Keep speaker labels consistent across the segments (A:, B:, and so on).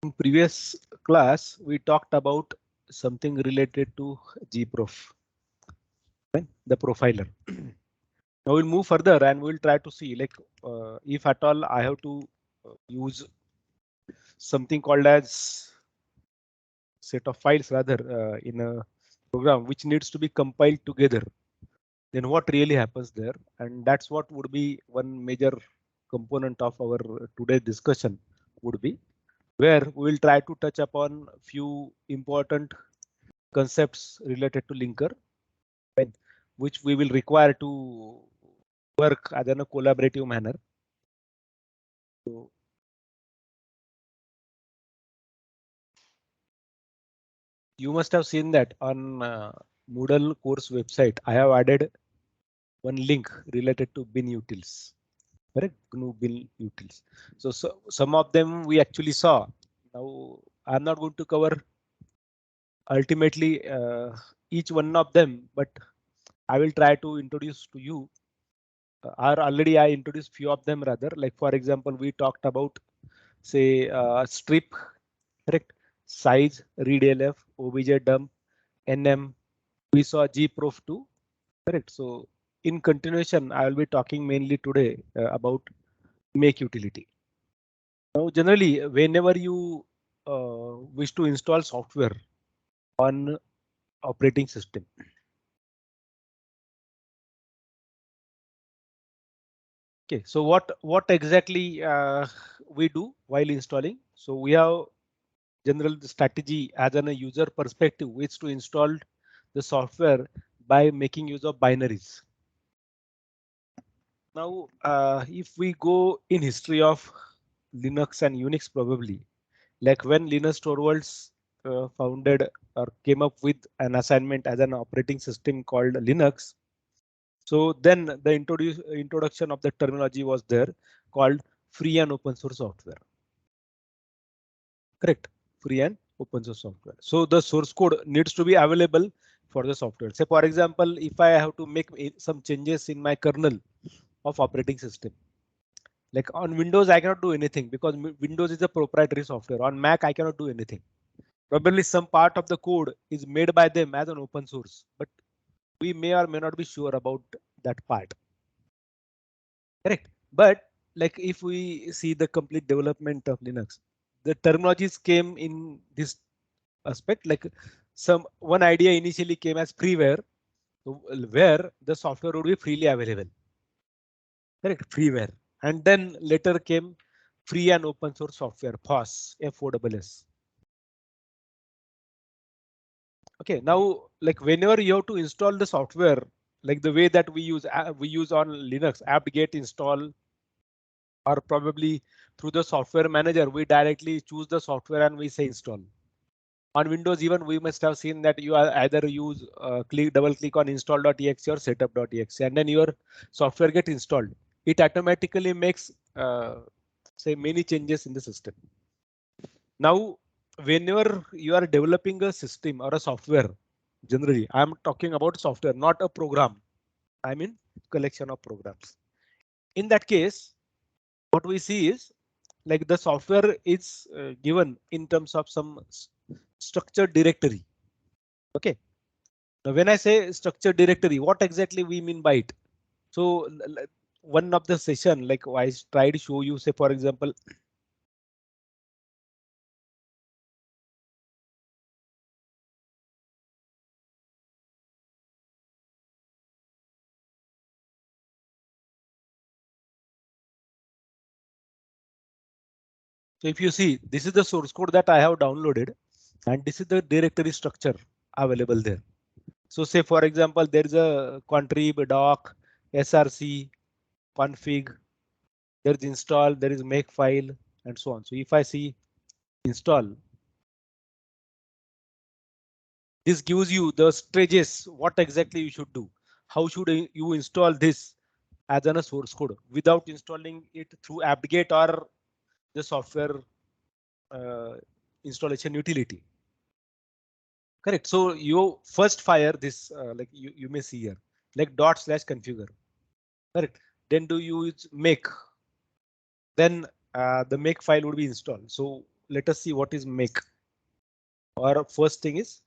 A: in previous class, we talked about something related to gprof, right? The profiler. Now we'll move further and we'll try to see like if at all I have to use something called as set of files rather in a program which needs to be compiled together, then what really happens there? And that's what would be one major component of our today's discussion would be, where we will try to touch upon few important concepts related to linker, right, which we will require to work as in a collaborative manner. So, you must have seen that on Moodle course website, I have added one link related to bin utils, correct? GNU bin utils. So some of them we actually saw. Now I'm not going to cover ultimately each one of them, but I will try to introduce to you. Or already I introduced few of them rather. Like for example, we talked about say strip, correct? Size, readelf, obj dump, nm. We saw gprof2, correct? So in continuation, I will be talking mainly today about make utility. Now, generally, whenever you wish to install software on operating system, okay, so what exactly we do while installing? So we have general strategy as a user perspective, is to install the software by making use of binaries. Now, if we go in history of Linux and Unix, probably like when Linus Torvalds founded or came up with an assignment as an operating system called Linux. So then the introduction of the terminology was there called free and open source software. Correct, free and open source software. So the source code needs to be available for the software. Say for example, if I have to make some changes in my kernel of operating system, like on Windows, I cannot do anything because Windows is a proprietary software. On Mac, I cannot do anything. Probably some part of the code is made by them as an open source, but we may or may not be sure about that part. Correct. But like if we see the complete development of Linux, the terminologies came in this aspect, like some one idea initially came as freeware, where the software would be freely available. Correct, freeware. And then later came free and open source software, FOSS, FOSS. Okay, now like whenever you have to install the software, like the way that we use on Linux, apt-get install, or probably through the software manager, we directly choose the software and we say install. On Windows, even we must have seen that you are either use double click on install.exe or setup.exe, and then your software get installed. It automatically makes say many changes in the system. Now, whenever you are developing a system or a software, generally I'm talking about software, not a program. I mean collection of programs. In that case, what we see is like the software is given in terms of some structured directory. OK, now when I say structured directory, what exactly we mean by it? So one of the session, like I tried to show you, say for example, so if you see, this is the source code that I have downloaded, and this is the directory structure available there. So say for example, there is a contrib, doc, src, config, there is install, there is make file, and so on. So if I see install, this gives you the stages, what exactly you should do. How should you install this as a source code without installing it through apt-get or the software installation utility. Correct. So you first fire this like you may see here like /configure. Correct. Then do you use make. Then the make file would be installed. So let us see what is make. Our first thing is,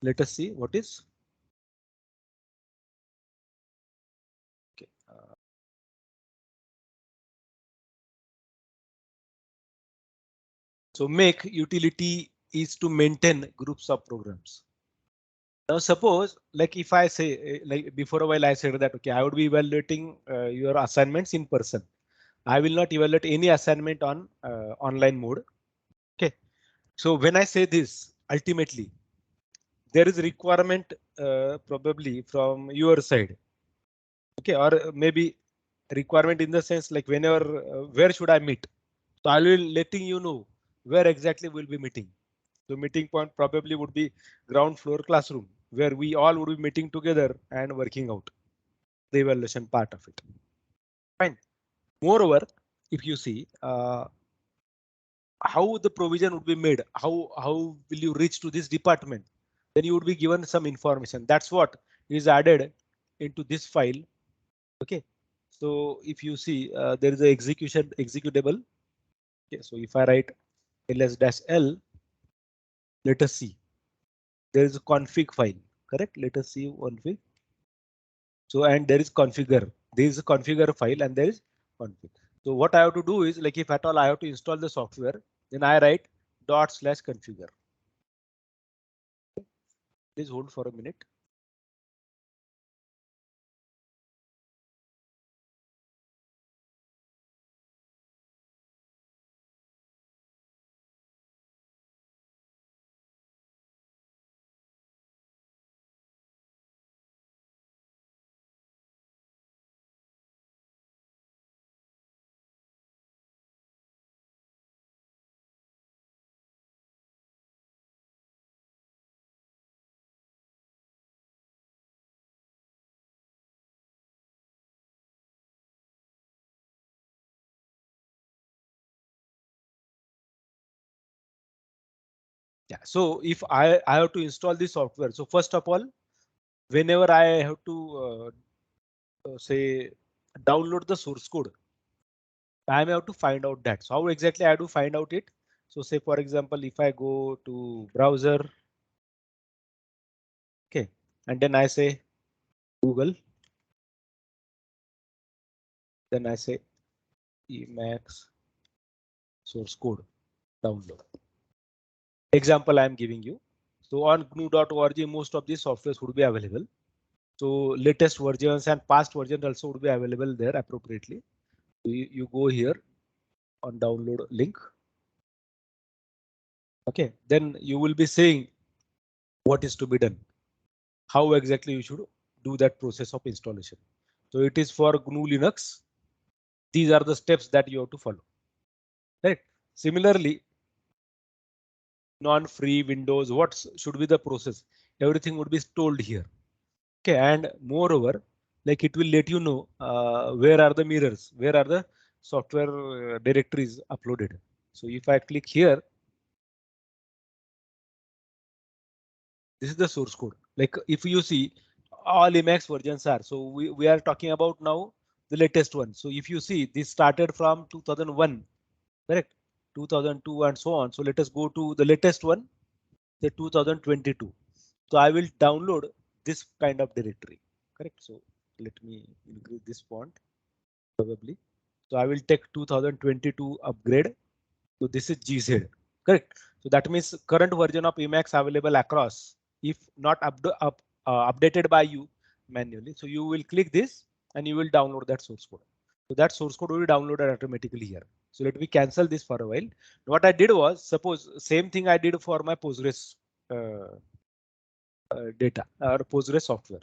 A: let us see what is. Okay. So make utility is to maintain groups of programs. Now suppose like if I say like before a while I said that okay, I would be evaluating your assignments in person. I will not evaluate any assignment on online mode. Okay. So when I say this, ultimately there is a requirement probably from your side. Okay, or maybe requirement in the sense like whenever where should I meet? So I will letting you know where exactly we'll be meeting. The meeting point probably would be ground floor classroom where we all would be meeting together and working out the evaluation part of it. Fine. Moreover, if you see how the provision would be made, how will you reach to this department, then you would be given some information. That's what is added into this file. OK, so if you see there is a executable. Okay, so if I write ls-l, let us see. There is a config file, correct? Let us see config. So and there is configure. There is a configure file and there is config. So what I have to do is like if at all I have to install the software, then I write /configure. Please hold for a minute. Yeah, so if I have to install this software, so first of all, whenever I have to say download the source code, I may have to find out that. So how exactly I have to find out it? So say for example, if I go to browser, okay, and then I say Google, then I say Emacs source code download. Example I am giving you. So on GNU.org, most of these softwares would be available. So latest versions and past versions also would be available there appropriately. So you go here on download link. OK, then you will be saying what is to be done. How exactly you should do that process of installation. So it is for GNU Linux. These are the steps that you have to follow. Right. Similarly, non-free Windows, what should be the process? Everything would be told here. OK, and moreover, like it will let you know where are the mirrors, where are the software directories uploaded. So if I click here, this is the source code. Like if you see all Emacs versions are, so we are talking about now the latest one. So if you see this started from 2001, correct? 2002 and so on. So let us go to the latest one, the 2022. So I will download this kind of directory, correct? So let me increase this font probably. So I will take 2022 upgrade. So this is GZ, correct? So that means current version of Emacs available across, if not updated by you manually. So you will click this and you will download that source code. So that source code will be downloaded automatically here. So let me cancel this for a while. What I did was suppose same thing I did for my Postgres data or Postgres software.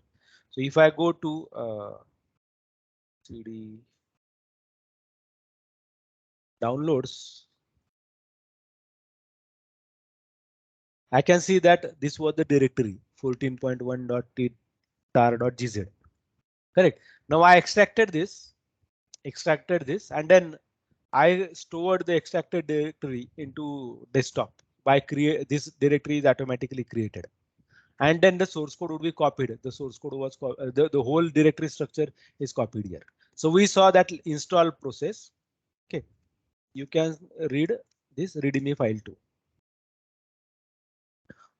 A: So if I go to CD downloads, I can see that this was the directory 14.1.tar.gz. Correct. Now I extracted this, and then I stored the extracted directory into desktop by create this directory is automatically created. And then the source code would be copied. The source code was the whole directory structure is copied here. So we saw that install process. OK, you can read this readme file too.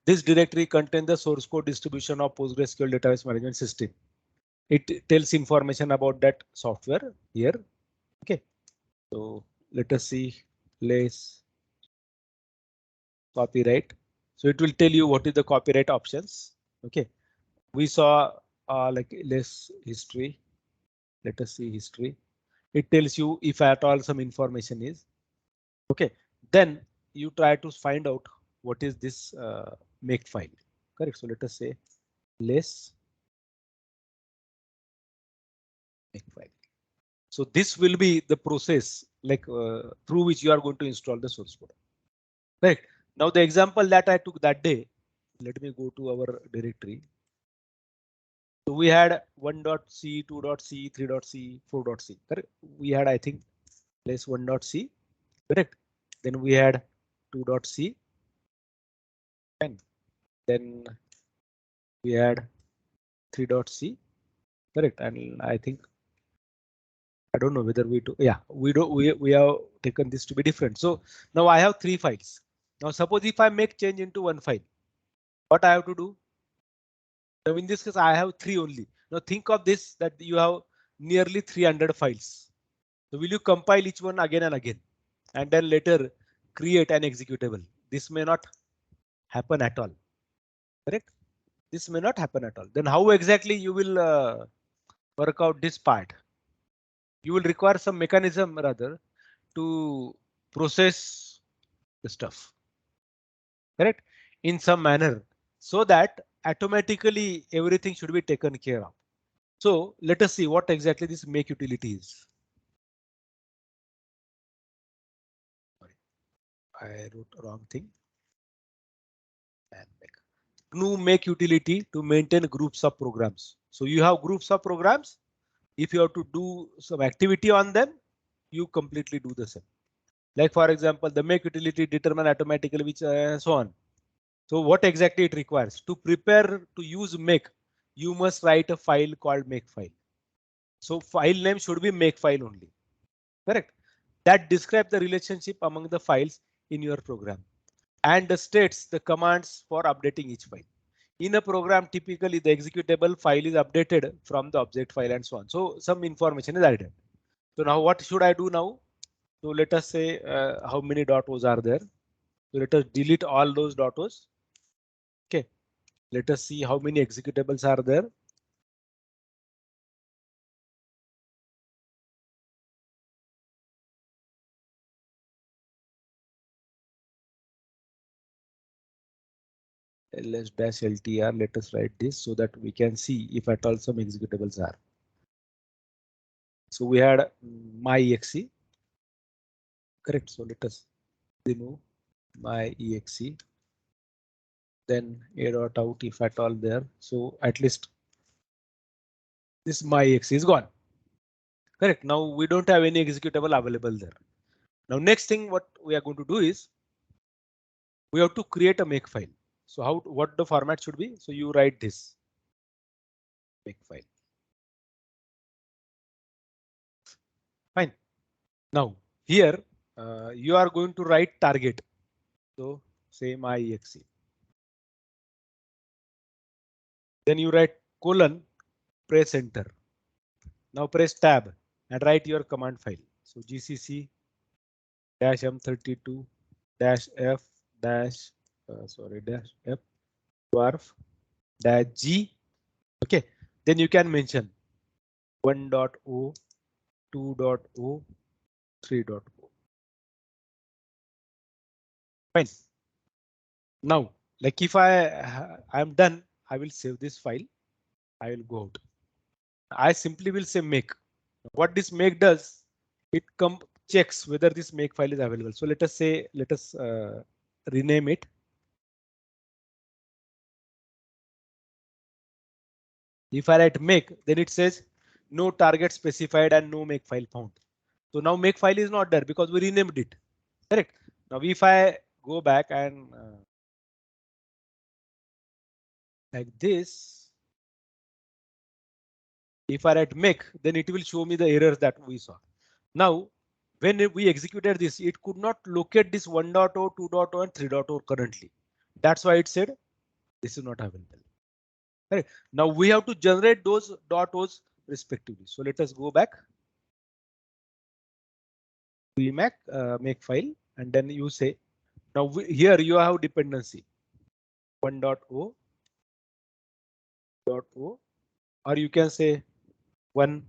A: This directory contains the source code distribution of PostgreSQL database management system. It tells information about that software here. Okay, so let us see less copyright. So it will tell you what is the copyright options. Okay, we saw like less history. Let us see history. It tells you if at all some information is okay. Then you try to find out what is this make file. Correct. So let us say less make file. So this will be the process like through which you are going to install the source code. Right. Now the example that I took that day. Let me go to our directory. So we had 1.c, 2.c, 3.c, 4.c. Correct. We had, I think, less 1.c. Correct. Then we had 2.c. And then we had 3.c. Correct. And I think I don't know whether we do. Yeah, we have taken this to be different. So now I have 3 files. Now suppose if I make change into 1 file, what I have to do? Now in this case, I have 3 only. Now think of this that you have nearly 300 files. So will you compile each one again and again and then later create an executable? This may not happen at all. Correct? This may not happen at all. Then how exactly you will work out this part? You will require some mechanism rather to process the stuff. Correct? In some manner so that automatically everything should be taken care of. So let us see what exactly this make utility is. Sorry, I wrote wrong thing. And make utility to maintain groups of programs. So you have groups of programs. If you have to do some activity on them, you completely do the same. Like for example, the make utility determine automatically which so on. So what exactly it requires to prepare to use make, you must write a file called make file. So file name should be make file only. Correct. That describes the relationship among the files in your program and states the commands for updating each file. In a program, typically the executable file is updated from the object file and so on. So some information is added. So now what should I do now? So let us say how many .os are there. So let us delete all those .os. Okay. Let us see how many executables are there. ls-ltr. Let us write this so that we can see if at all some executables are. So we had my.exe. Correct. So let us remove my.exe. Then a.out if at all there. So at least this my.exe is gone. Correct. Now we don't have any executable available there. Now next thing what we are going to do is we have to create a make file. So what the format should be? So you write this make file. Fine. Now here you are going to write target. So say my.exe. Then you write colon, press enter. Now press tab and write your command file. So gcc -m32 -f -f dwarf -g. Okay, then you can mention 1.o, 2.o, 3.o. Fine. Now, like if I'm done, I will save this file. I will go out. I simply will say make. What this make does, it checks whether this make file is available. So let us say, let us rename it. If I write make, then it says no target specified and no make file found. So now make file is not there because we renamed it. Correct. Now if I go back and like this, if I write make, then it will show me the errors that we saw. Now when we executed this, it could not locate this 1.0, 2.0 and 3.0 currently. That's why it said this is not available. Right. Now we have to generate those .os respectively. So let us go back. We make file and then you say now here you have dependency 1.0 or you can say 1,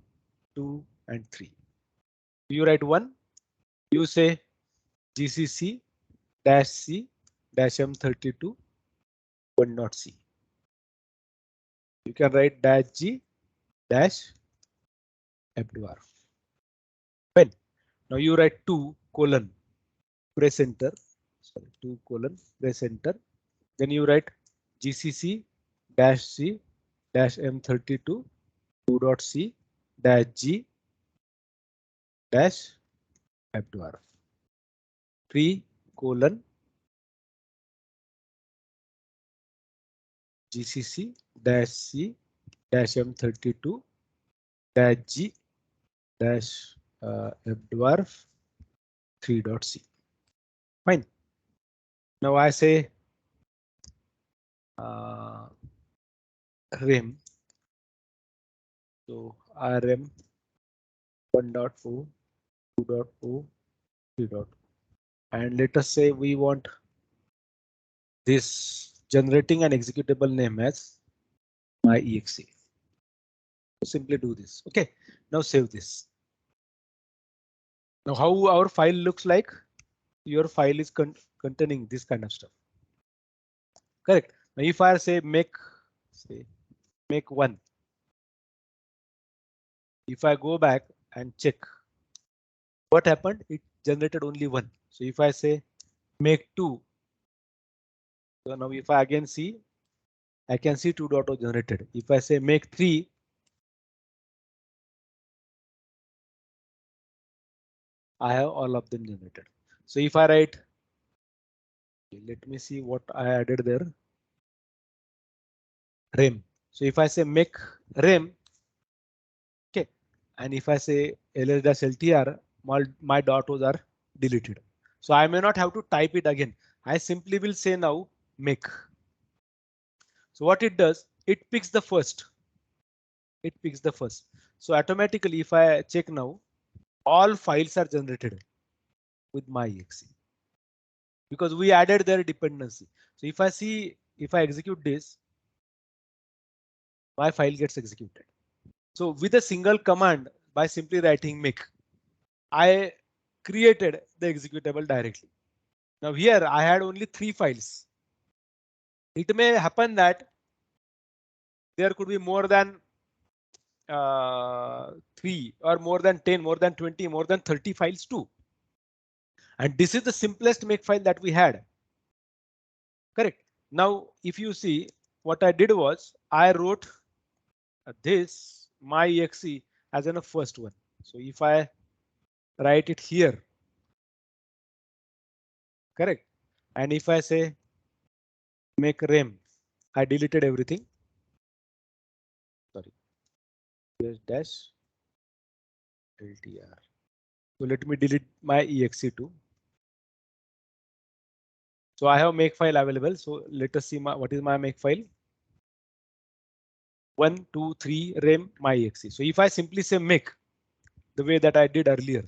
A: 2 and 3. You write 1, you say GCC -C -M32 1.c. You can write -G -F2R. When now you write 2 colon press enter. Sorry, 2 colon press enter. Then you write GCC -C -M32 2.c -G -F2R 3 colon GCC -C -M32 -G F2R 3.c. Fine. Now I say rem. So rm 1.0, 2.0, 3.0, and let us say we want this generating an executable name as my.exe. Simply do this. OK, now save this. Now how our file looks like? Your file is containing this kind of stuff. Correct. Now if I say make 1. If I go back and check what happened, it generated only 1. So if I say make 2, so now if I again see, I can see 2.0 generated. If I say make 3, I have all of them generated. So if I write, let me see what I added there. Rem. So if I say make rem, okay, and if I say ls-ltr, my .os are deleted. So I may not have to type it again. I simply will say now make. So what it does, it picks the first. It picks the first. So automatically, if I check now, all files are generated with my.exe because we added their dependency. So if I see, if I execute this, my file gets executed. So with a single command, by simply writing make, I created the executable directly. Now here I had only 3 files. It may happen that there could be more than 3 or more than 10, more than 20, more than 30 files too. And this is the simplest make file that we had. Correct. Now, if you see what I did was I wrote this my.exe as in a first one. So if I write it here, correct. And if I say make rem, I deleted everything. Sorry, here's dash LTR. So let me delete my exe too. So I have make file available. So let us see what is my make file. 1, 2, 3 rem my.exe. So if I simply say make the way that I did earlier,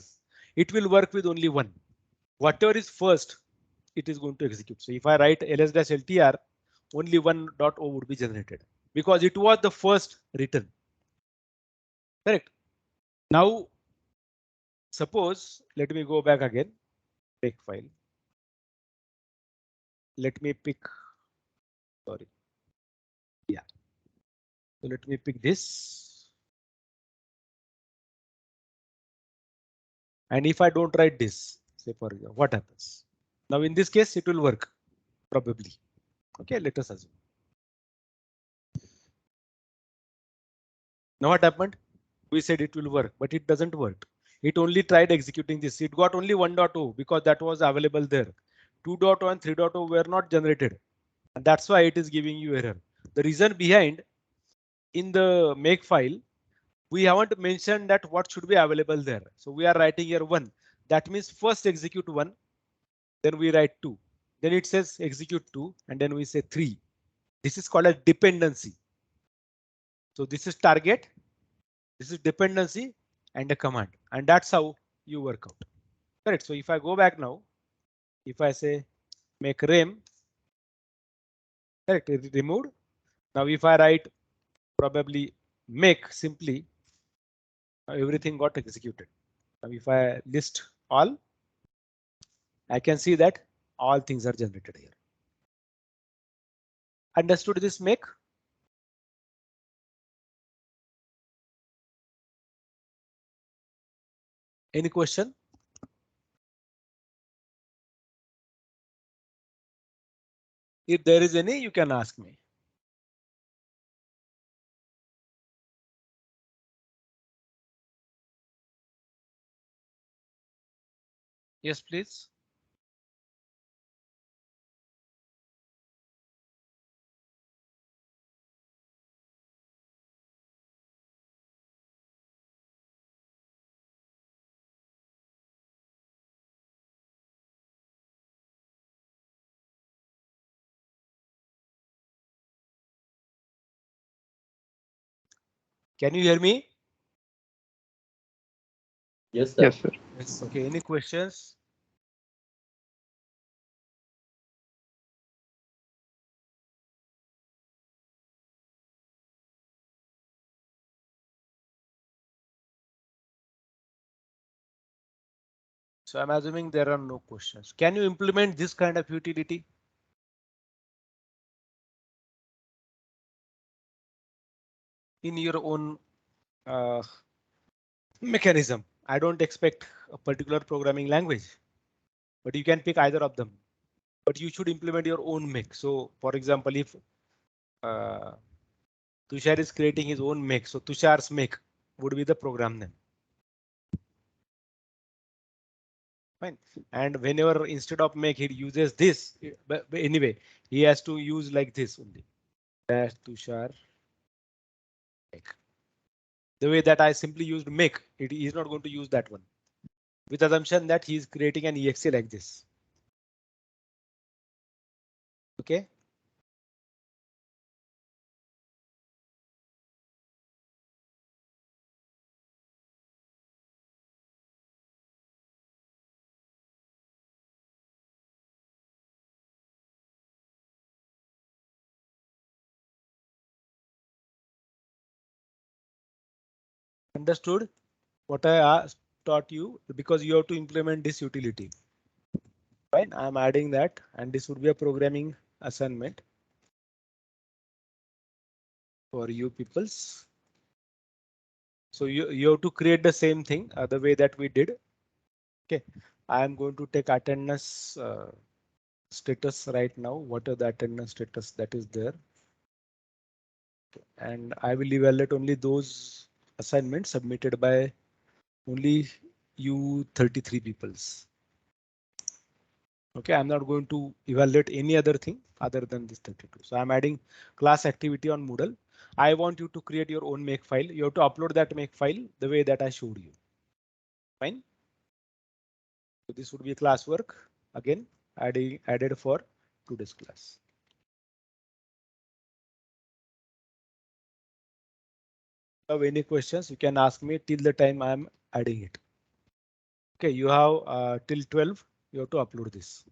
A: it will work with only 1. Whatever is first, it is going to execute. So if I write ls-ltr, only 1.0 would be generated because it was the first written. Correct. Now, suppose let me go back again. Make file. Let me pick. Sorry. Yeah. So let me pick this. And if I don't write this, say for example, what happens? Now in this case, it will work probably. OK, let us assume. Now what happened? We said it will work, but it doesn't work. It only tried executing this. It got only 1.0 because that was available there. 2.0 and 3.0 were not generated. And that's why it is giving you error. The reason behind in the make file, we haven't mentioned that what should be available there. So we are writing here 1. That means first execute 1, then we write 2. Then it says execute 2, and then we say 3. This is called a dependency. So this is target, this is dependency and a command, and that's how you work out. Correct. So if I go back now, if I say make rem, correct, it is removed. Now if I write probably make simply, everything got executed. Now if I list all, I can see that all things are generated here. Understood this make? Any question? If there is any, you can ask me. Yes, please. Can you hear me?
B: Yes, sir.
C: Yes, sir.
A: Yes. Okay. Any questions? So I'm assuming there are no questions. Can you implement this kind of utility in your own mechanism? I don't expect a particular programming language, but you can pick either of them. But you should implement your own make. So for example, if uh, Tushar is creating his own make, so Tushar's make would be the program name. Fine. And whenever instead of make he uses this, but anyway, he has to use like this only. Dash Tushar make. The way that I simply used make, it is not going to use that one. With assumption that he is creating an exe like this. Okay. Understood what I asked, taught you, because you have to implement this utility. Fine, I'm adding that, and this would be a programming assignment for you peoples. So you have to create the same thing the way that we did. Okay, I am going to take attendance status right now. What are the attendance status that is there? And I will evaluate only those assignments submitted by only you 33 peoples. Okay, I'm not going to evaluate any other thing other than this 32. So I'm adding class activity on Moodle. I want you to create your own make file. You have to upload that make file the way that I showed you. Fine. So this would be a classwork again added for today's class. If you have any questions, you can ask me till the time I'm adding it. Okay, you have till 12. You have to upload this.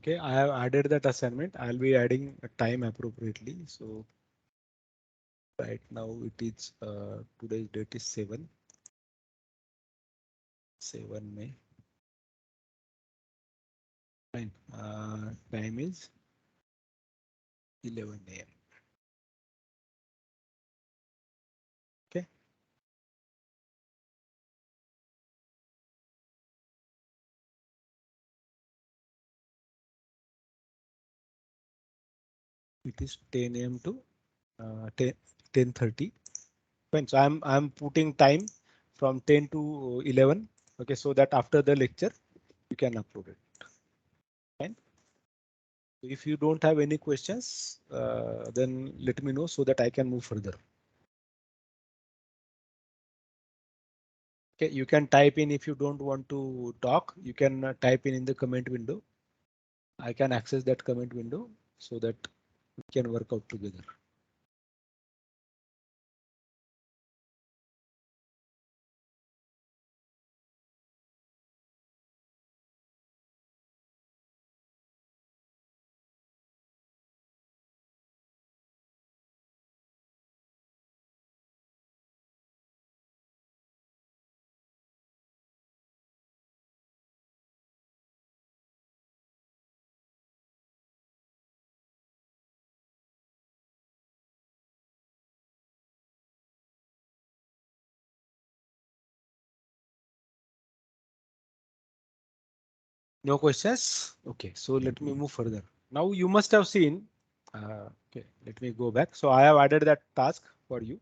A: Okay, I have added that assignment. I'll be adding a time appropriately. So right now it is today's date is 7 May. Fine. Time is 11 a.m. Okay. It is 10 a.m. to 10:30. Fine. So I'm putting time from 10 to 11. Okay, so that after the lecture you can upload it. Fine. If you don't have any questions, then let me know so that I can move further. Okay, you can type in if you don't want to talk, you can type in the comment window. I can access that comment window so that we can work out together. No questions? Okay, so let me move further. Now you must have seen. Okay, let me go back. So I have added that task for you.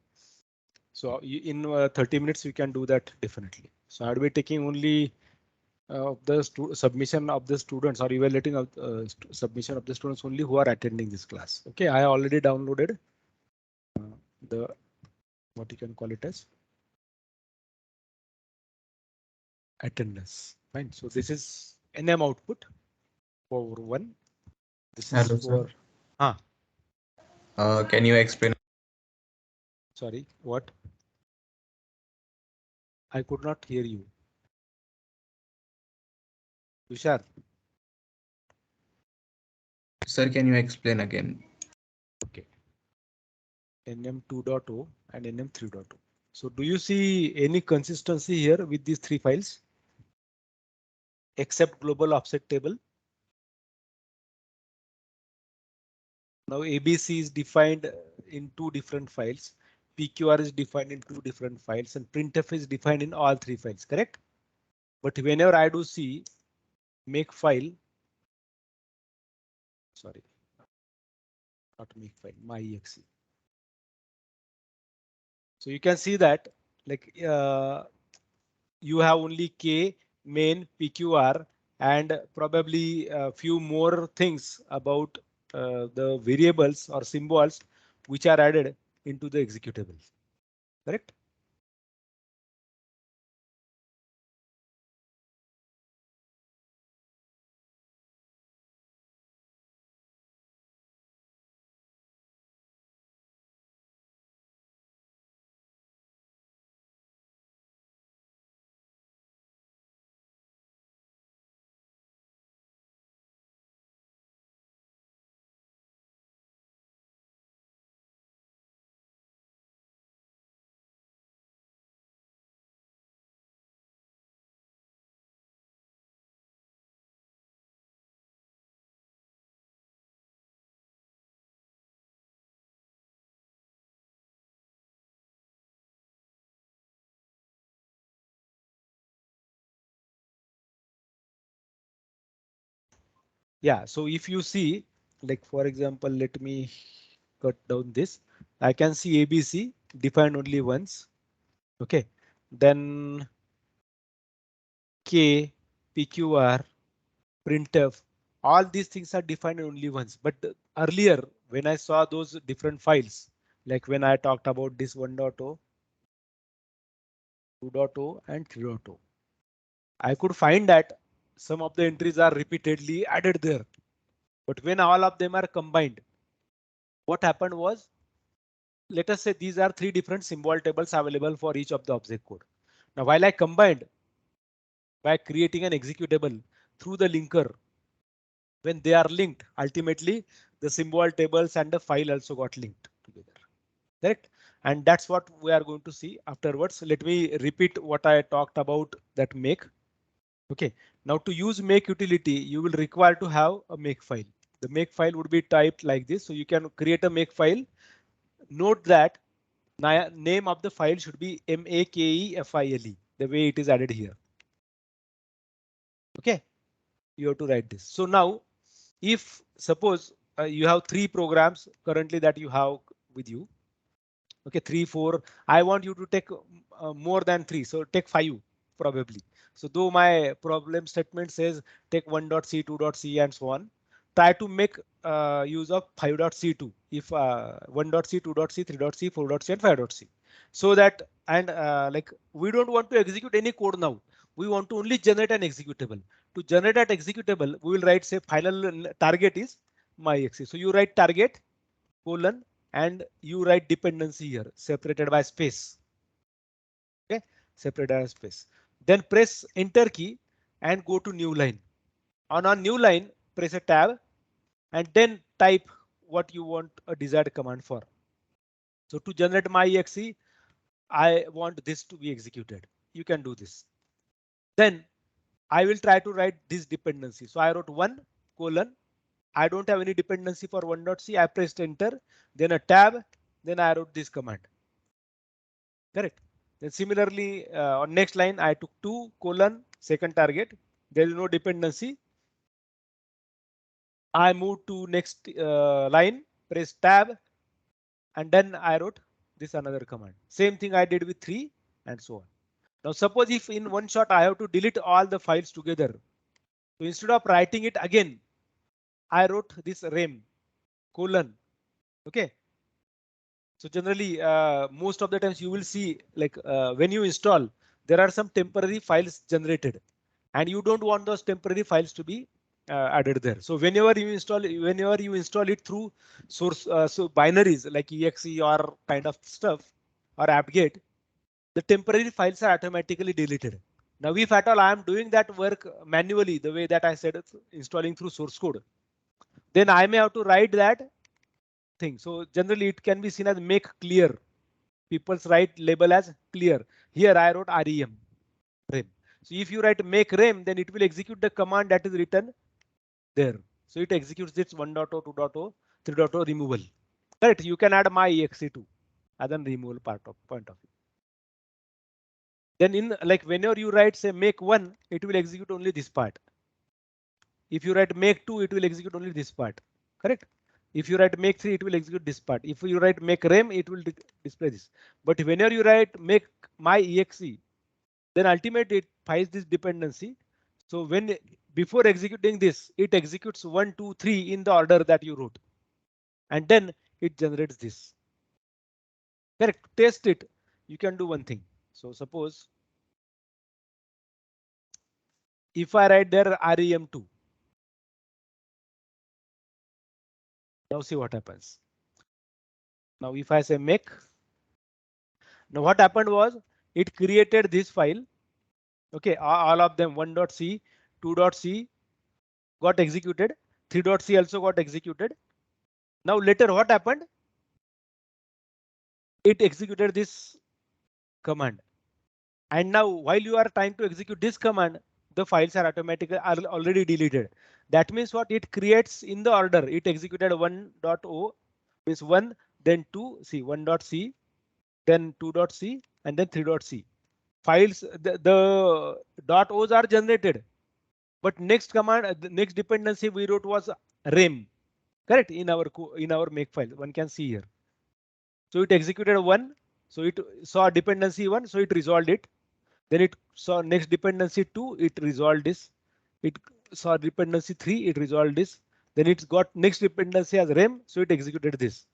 A: So in 30 minutes you can do that definitely. So I'll be taking only the submission of the students or evaluating of submission of the students only who are attending this class. Okay, I already downloaded the what you can call it as attendance. Fine. So this is NM output for one. This is
B: Hello,
A: for
B: sir.
A: ah
B: Can you explain?
A: sorry what I could not hear you. Tushar.
B: Sir, can you explain again?
A: Okay. NM 2.0 and NM 3.0. So do you see any consistency here with these three files? Except global offset table. Now ABC is defined in two different files. PQR is defined in two different files and printf is defined in all three files, correct? But whenever I do see make file, sorry, not make file, my exe. So you can see that like you have only K, main, PQR, and probably a few more things about the variables or symbols which are added into the executable. Correct? Yeah, so if you see, like for example, let me cut down this. I can see ABC defined only once. Okay, then K, PQR, printf, all these things are defined only once. But earlier, when I saw those different files, like when I talked about this 1.0, 2.0 and 3.0, I could find that some of the entries are repeatedly added there. But when all of them are combined, what happened was, let us say these are three different symbol tables available for each of the object code. Now, while I combined by creating an executable through the linker, when they are linked, ultimately the symbol tables and the file also got linked together. Correct? And that's what we are going to see afterwards. Let me repeat what I talked about that make. OK, now to use make utility, you will require to have a make file. The make file would be typed like this. So you can create a make file. Note that name of the file should be makefile, the way it is added here. OK, you have to write this. So now if suppose you have 3 programs currently that you have with you. OK, 3, 4. I want you to take more than 3. So take 5 probably. So though my problem statement says take 1.c, 2.c and so on, try to make use of 5.c2 if 1.c, 2.c, 3.c, 4.c and 5.c. So that and like we don't want to execute any code now. We want to only generate an executable. To generate that executable, we will write say final target is my.exe. So you write target colon and you write dependency here separated by space. OK, separated by space. Then press enter key and go to new line. On a new line, press a tab and then type what you want a desired command for. So to generate my.exe, I want this to be executed. You can do this. Then I will try to write this dependency. So I wrote 1 colon. I don't have any dependency for 1.c. I pressed enter, then a tab, then I wrote this command. Correct. Then similarly on next line, I took 2 colon second target. There is no dependency. I moved to next line, press tab, and then I wrote this another command. Same thing I did with 3 and so on. Now suppose if in one shot I have to delete all the files together. So instead of writing it again, I wrote this rem colon. OK. So generally, most of the times you will see like when you install, there are some temporary files generated and you don't want those temporary files to be added there. So whenever you install it through source, so binaries like exe or kind of stuff or apt-get, the temporary files are automatically deleted. Now, if at all I am doing that work manually, the way that I said, installing through source code, then I may have to write that thing. So generally it can be seen as make clear. People's write label as clear. Here I wrote rem. So if you write make rem, then it will execute the command that is written there. So it executes this 1.0, 2.0, 3.0 removal. Correct. You can add my exe too as a removal point of view. Then in like whenever you write say make 1, it will execute only this part. If you write make 2, it will execute only this part. Correct. If you write make 3, it will execute this part. If you write make rem, it will display this. But whenever you write make my exe, then ultimately it finds this dependency. So when before executing this, it executes 1, 2, 3 in the order that you wrote, and then it generates this. Correct. Test it. You can do one thing. So suppose if I write there rem2. Now see what happens. Now if I say make, now what happened was it created this file. OK, all of them 1.c, 2.c got executed, 3.c also got executed. Now later what happened? It executed this command. And now while you are trying to execute this command, the files are automatically already deleted. That means what it creates in the order. It executed 1.o means 1, then 2, see 1.c, then 2.c, and then 3.c. Files, the .o's are generated. But next command, the next dependency we wrote was rem. Correct, in our make file. One can see here. So it executed 1. So it saw dependency 1. So it resolved it. Then it saw next dependency 2. It resolved this. It saw dependency 3. It resolved this. Then it's got next dependency as rem. So it executed this.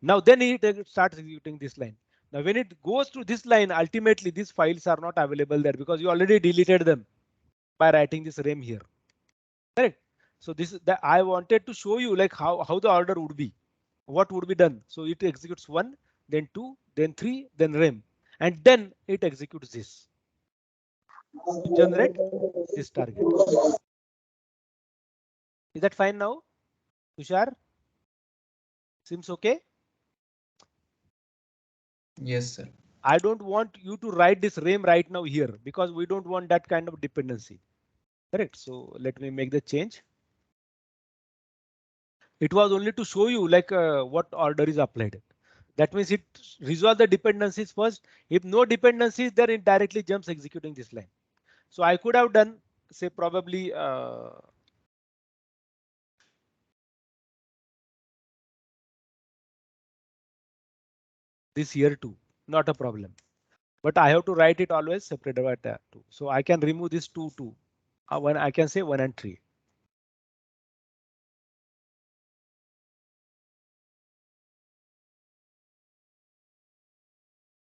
A: Now then it starts executing this line. Now when it goes to this line, ultimately these files are not available there because you already deleted them by writing this rem here. Correct. So this is that I wanted to show you like how the order would be, what would be done. So it executes 1, then 2, then 3, then rem, and then it executes this to generate this target. Is that fine now? Tushar? Seems okay?
B: Yes, sir.
A: I don't want you to write this rem right now here because we don't want that kind of dependency. Correct. So let me make the change. It was only to show you like what order is applied. That means it resolve the dependencies first. If no dependencies, then it directly jumps executing this line. So I could have done, say, probably this here too, not a problem. But I have to write it always separated by two. So I can remove this two too. One I can say 1 and 3.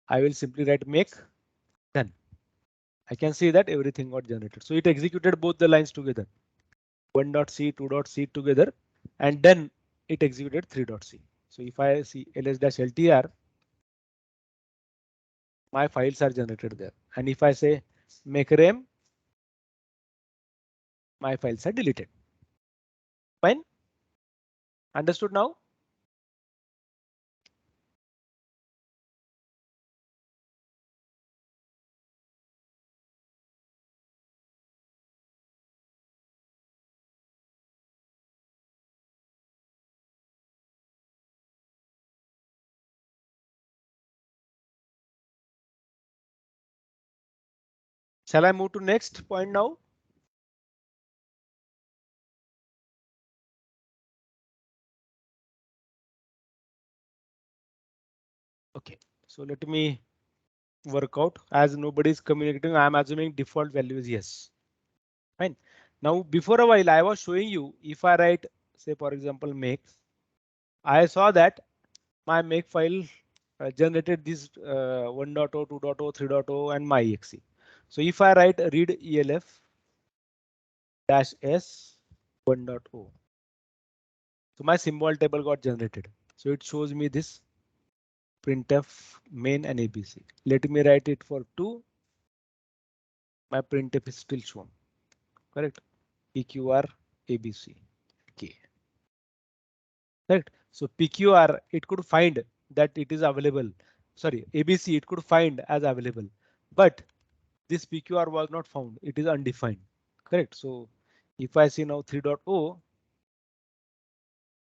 A: I will simply write make done. I can see that everything got generated. So it executed both the lines together. 1.c, 2.c together, and then it executed 3.c. So if I see ls-ltr, my files are generated there. And if I say make rem, my files are deleted. Fine. Understood now? Shall I move to next point now? Okay, so let me work out. As nobody is communicating, I am assuming default value is yes. Fine. Now, before a while, I was showing you if I write, say, for example, make, I saw that my make file generated this 1.0, 2.0, 3.0 and my exe. So if I write read elf -s 1.0, so my symbol table got generated. So it shows me this printf main and abc. Let me write it for 2. My printf is still shown. Correct. pqr abc. Okay. Correct. So pqr it could find that it is available. Sorry, abc it could find as available, but this pqr was not found. It is undefined. Correct. So if I see now 3.0,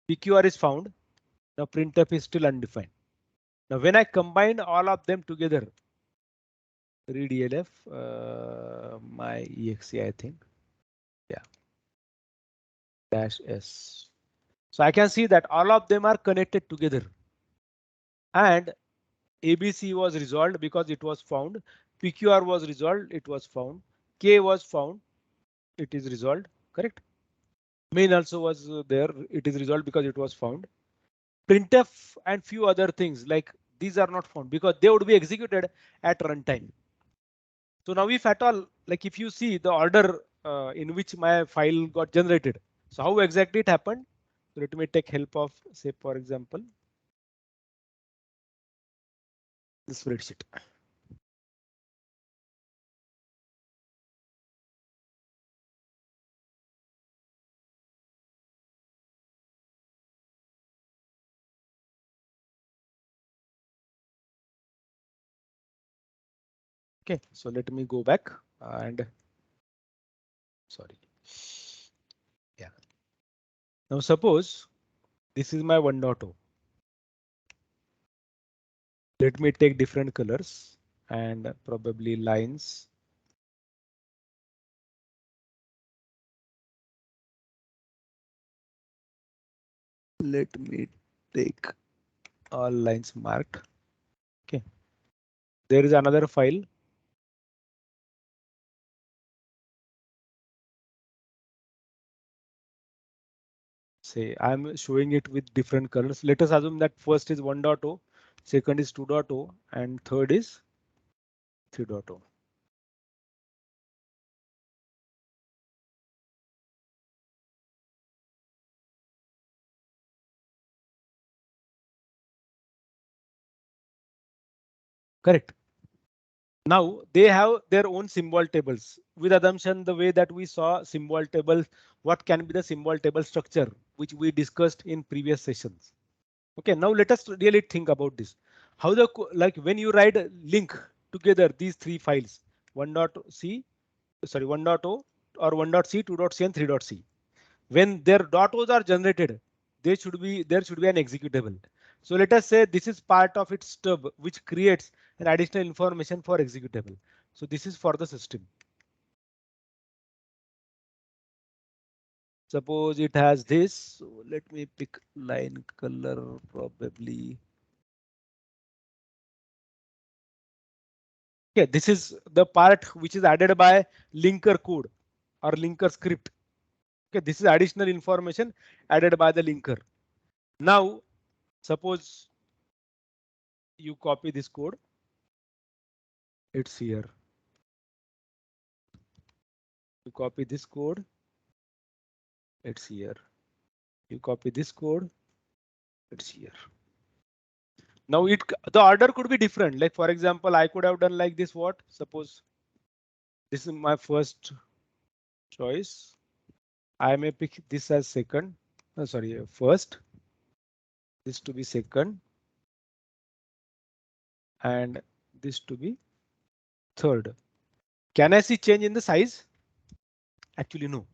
A: pqr is found. Now printf is still undefined. Now when I combine all of them together, read elf my exe, I think, yeah, -s. So I can see that all of them are connected together, and ABC was resolved because it was found. PQR was resolved. It was found. K was found. It is resolved. Correct. Main also was there. It is resolved because it was found. Printf and few other things like these are not found because they would be executed at runtime. So now if at all, like if you see the order in which my file got generated, so how exactly it happened? So let me take help of, say, for example, the spreadsheet. Okay, so let me go back and sorry. Yeah. Now suppose this is my 1.0. Let me take different colors and probably lines. Let me take all lines marked. Okay. There is another file. Say I'm showing it with different colors. Let us assume that first is 1.0, second is 2.0, and third is 3.0. Correct. Now they have their own symbol tables with assumption the way that we saw symbol tables. What can be the symbol table structure which we discussed in previous sessions. Okay, now let us really think about this. How the like when you write a link together these three files 1.c, sorry 1.o or 1.c, 2.c and 3.c. When their .os are generated, there should be an executable. So let us say this is part of its stub which creates an additional information for executable. So this is for the system. Suppose it has this. So let me pick line color probably. Okay, this is the part which is added by linker code or linker script. Okay, this is additional information added by the linker. Now, suppose you copy this code. It's here. You copy this code. It's here. You copy this code. It's here. Now the order could be different. Like for example, I could have done like this. What? Suppose this is my first choice. I may pick this as second. Sorry, first. This to be second. And this to be third. Can I see change in the size? Actually, no.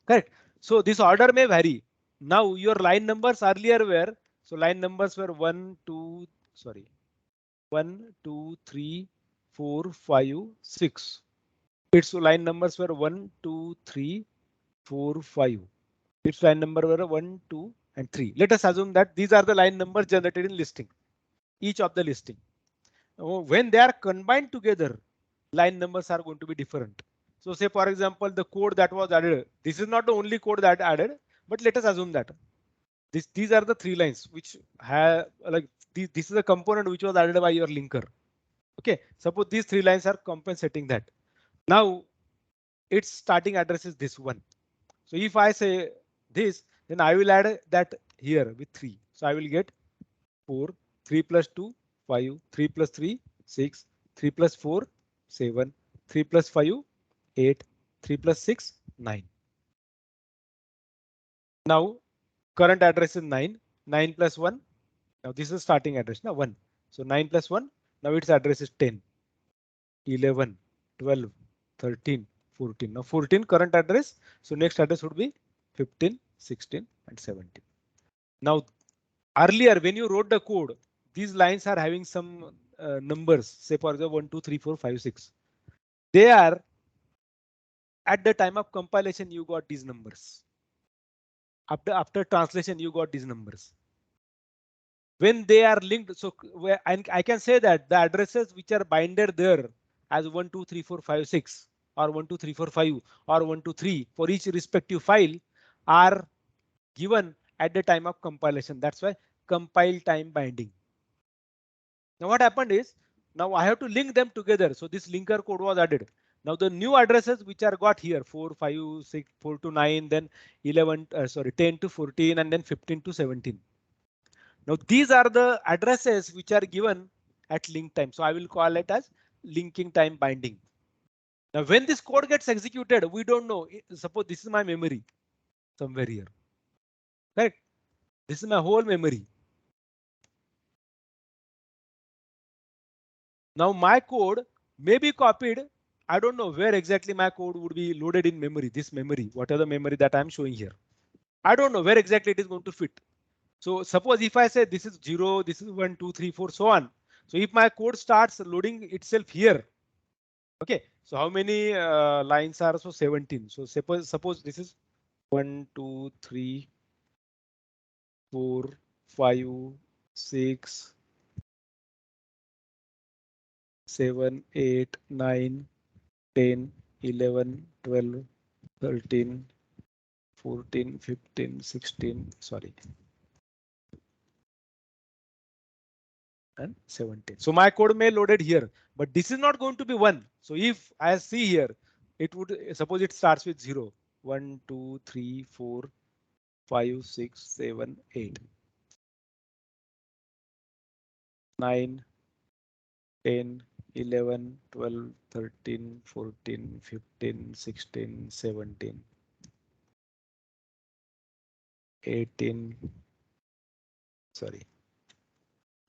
A: Correct. So this order may vary. Now your line numbers earlier were, so line numbers were 1, 2, sorry, 1, 2, 3, 4, 5, 6. Its line numbers were 1, 2, 3, 4, 5. Its line number were 1, 2, and 3. Let us assume that these are the line numbers generated in listing, each of the listing. When they are combined together, line numbers are going to be different. So say for example, the code that was added, this is not the only code that added, but let us assume that these are the three lines which have like this is a component which was added by your linker. Okay, suppose these three lines are compensating that. Now its starting address is this one. So if I say this, then I will add that here with 3. So I will get 4, 3 plus 2, 5, 3 plus 3, 6, 3 plus 4, 7, 3 plus 5, 8, 3 plus 6, 9. Now current address is 9, 9 plus 1. Now this is starting address, now 1. So 9 plus 1, now its address is 10, 11, 12, 13, 14. Now 14 current address. So next address would be 15, 16 and 17. Now earlier when you wrote the code, these lines are having some numbers, say for example 1, 2, 3, 4, 5, 6. They are at the time of compilation you got these numbers. After translation you got these numbers. When they are linked, so I can say that the addresses which are binded there as 1, 2, 3, 4, 5, 6 or 1, 2, 3, 4, 5 or 1, 2, 3 for each respective file are given at the time of compilation. That's why compile time binding. Now what happened is now I have to link them together. So this linker code was added. Now the new addresses which are got here 4, 5, 6, 4 to 9, then 11, sorry 10 to 14 and then 15 to 17. Now these are the addresses which are given at link time. So I will call it as linking time binding. Now when this code gets executed, we don't know. Suppose this is my memory somewhere here. Correct? This is my whole memory. Now my code may be copied. I don't know where exactly my code would be loaded in memory, this memory, whatever the memory that I'm showing here. I don't know where exactly it is going to fit. So suppose if I say this is 0, this is 1, 2, 3, 4, so on. So if my code starts loading itself here. Okay, so how many lines are so 17? So suppose this is 1, 2, 3, 4, 5, 6, 7, 8, 9, 10, 11, 12, 13, 14, 15, 16, sorry, and 17. So my code may loaded here, but this is not going to be 1. So if I see here, it would suppose it starts with 0, 1, 2, 3, 4, 5, 6, 7, 8, 9, 10, 11, 12, 13, 14, 15, 16, 17, 18, sorry,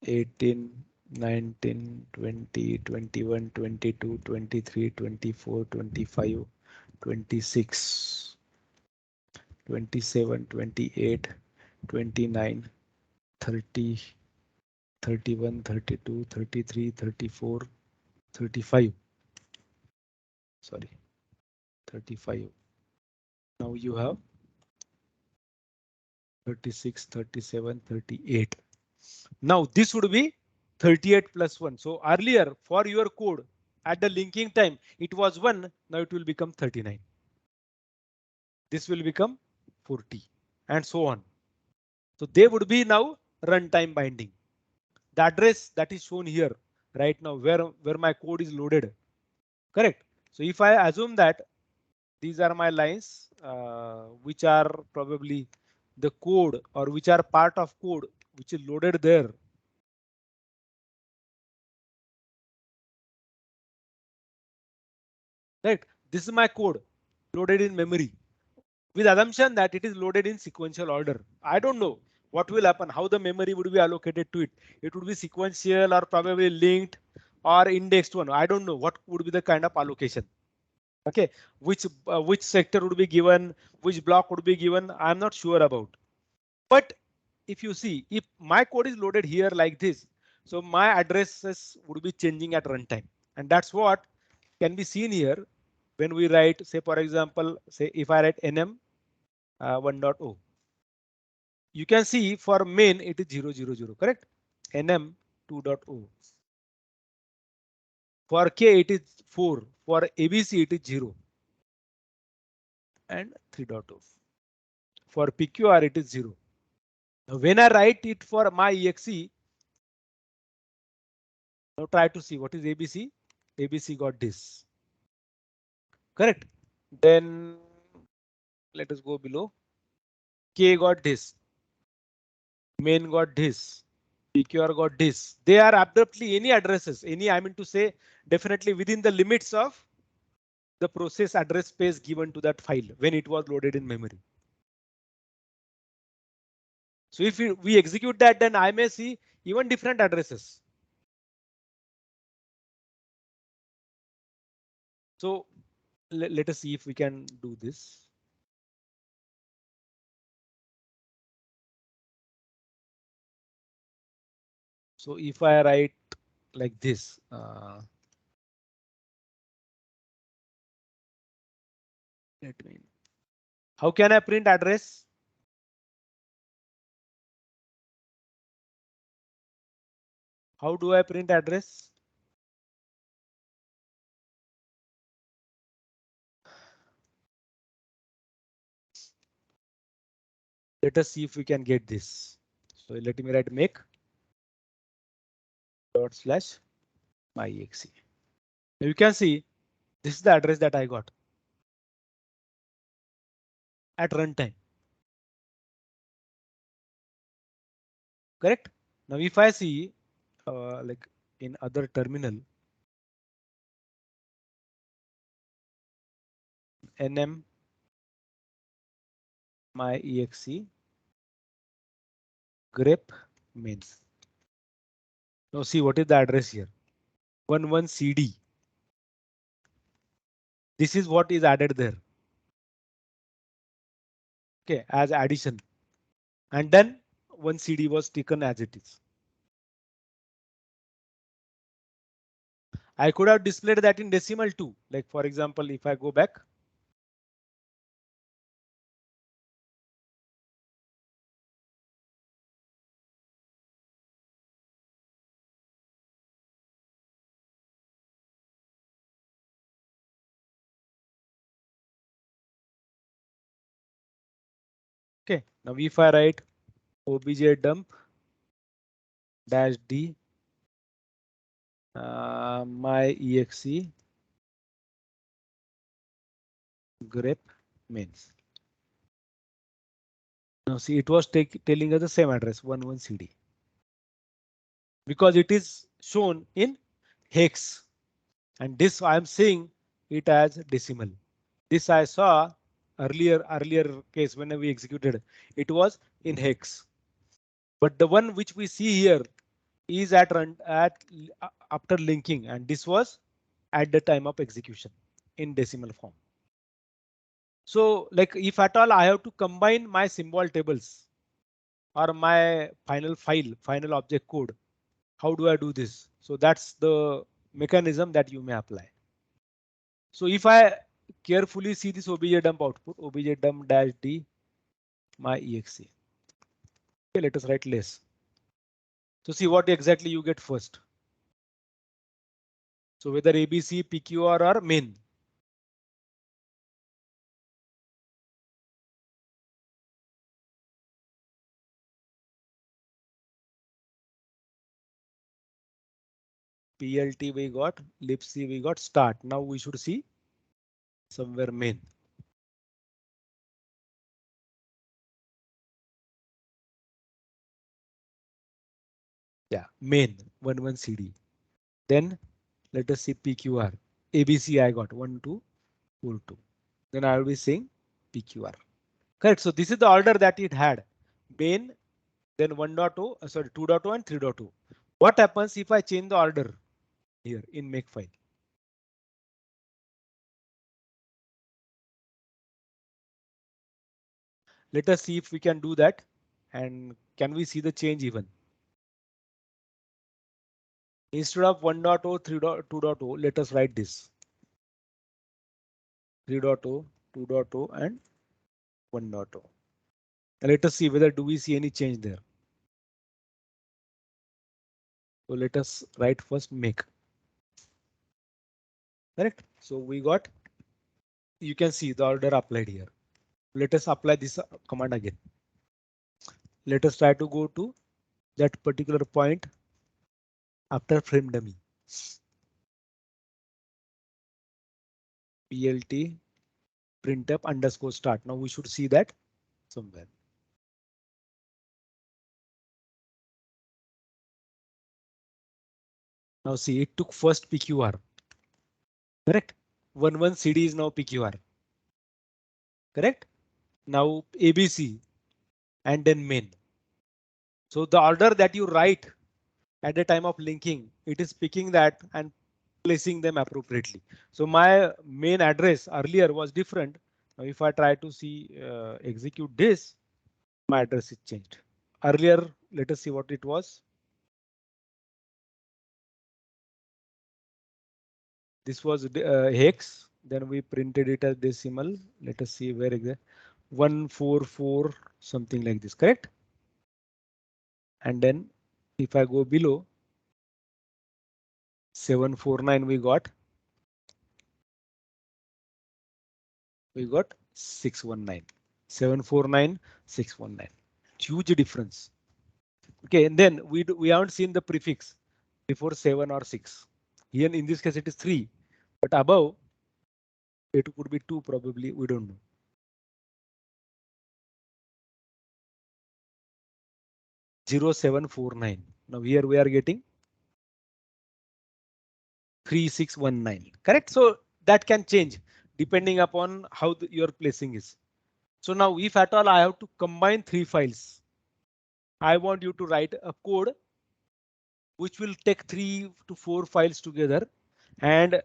A: 18, 19, 20, 21, 22, 23, 24, 25, 26, 27, 28, 29, 30, 31, 32, 33, 34, 35. Sorry, 35. Now you have 36, 37, 38. Now this would be 38 plus 1. So earlier for your code at the linking time, it was 1. Now it will become 39. This will become 40 and so on. So they would be now runtime binding. The address that is shown here right now where my code is loaded. Correct. So if I assume that these are my lines which are probably the code or which are part of code which is loaded there. Right. This is my code loaded in memory with assumption that it is loaded in sequential order. I don't know what will happen, how the memory would be allocated to it. It would be sequential or probably linked or indexed one. I don't know what would be the kind of allocation. Okay, which sector would be given, which block would be given, I'm not sure about. But if you see, if my code is loaded here like this, so my addresses would be changing at runtime, and that's what can be seen here when we write, say for example, say if I write nm 1.0, you can see for main it is 000, correct? nm 2.0. For k it is 4, for abc it is 0 and 3.0. For pqr it is 0. Now when I write it for my exe, now try to see what is ABC. ABC got this. Correct. Then let us go below. K got this. Main got this. PQR got this. They are abruptly any addresses. Any, I mean to say, definitely within the limits of the process address space given to that file when it was loaded in memory. So if we execute that, then I may see even different addresses. So let us see if we can do this. So if I write like this, let me. How can I print address? How do I print address? Let us see if we can get this. So let me write make dot slash my exe. You can see this is the address that I got at runtime. Correct. Now if I see like in other terminal nm my exe grep mains. Now see what is the address here. 11 cd. This is what is added there. Okay, as addition. And then 1 cd was taken as it is. I could have displayed that in decimal too. Like for example, if I go back. Okay, now if I write obj dump dash d my exe grep mains. Now see it was telling us the same address 11 cd because it is shown in hex, and this I am seeing it as decimal. This I saw earlier case when we executed, it was in hex. But the one which we see here is at run at after linking, and this was at the time of execution in decimal form. So like if at all I have to combine my symbol tables or my final file, final object code, how do I do this? So that's the mechanism that you may apply. So if I carefully see this obj dump output, obj dump dash d my exe. Okay, let us write less. So see what exactly you get first. So whether ABC, PQR or main. PLT we got, libc we got, start. Now we should see somewhere main. Yeah, main 11 CD. Then let us see PQR. ABC I got 1, 2, 4, 2. Then I will be saying PQR. Correct. So this is the order that it had. Main, then 1.0, sorry, 2.0 and 3.0. What happens if I change the order here in Makefile? Let us see if we can do that. And can we see the change even? Instead of 1.0, 3.2.0, let us write this 3.0, 2.0 and 1.0. Let us see whether do we see any change there. So let us write first make. Correct. So we got, you can see the order applied here. Let us apply this command again. Let us try to go to that particular point after frame dummy. PLT printf underscore start. Now we should see that somewhere. Now see it took first PQR. Correct. 11 CD is now PQR. Correct. Now ABC and then main. So the order that you write at the time of linking, it is picking that and placing them appropriately. So my main address earlier was different. Now if I try to see execute this, my address is changed. Earlier, let us see what it was. This was hex. Then we printed it as decimal. Let us see where exactly 144 something like this, correct? And then if I go below 749, we got 619, 749, 619. Huge difference. Okay, and then we haven't seen the prefix before 7 or 6. Here in this case it is 3, but above it could be 2 probably, we don't know. 0749. Now here we are getting 3619. Correct. So that can change depending upon how your placing is. So now if at all I have to combine 3 files, I want you to write a code which will take 3 to 4 files together, and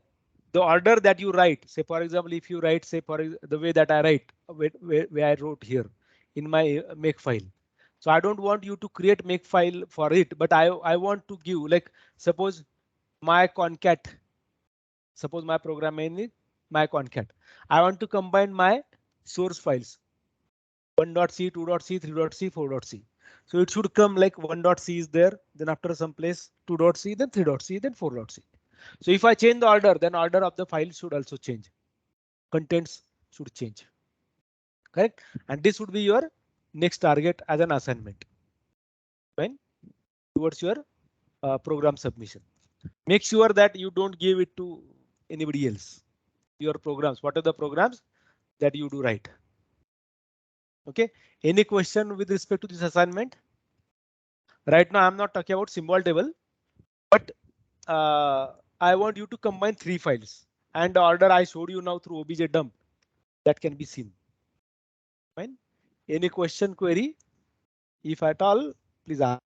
A: the order that you write, say for example, if you write, say for the way that I write, where I wrote here in my make file. So I don't want you to create make file for it, but I want to give, like suppose my concat, suppose my program name is my concat. I want to combine my source files 1.c, 2.c, 3.c, 4.c. So it should come like 1.c is there, then after some place 2.c, then 3.c, then 4.c. So if I change the order, then order of the file should also change. Contents should change. Correct. And this would be your next target as an assignment. Fine. Towards your program submission. Make sure that you don't give it to anybody else. Your programs. What are the programs that you do right? Okay. Any question with respect to this assignment? Right now, I'm not talking about symbol table, but I want you to combine 3 files, and the order I showed you now through obj dump that can be seen. Fine. Any question, query? If at all, please ask.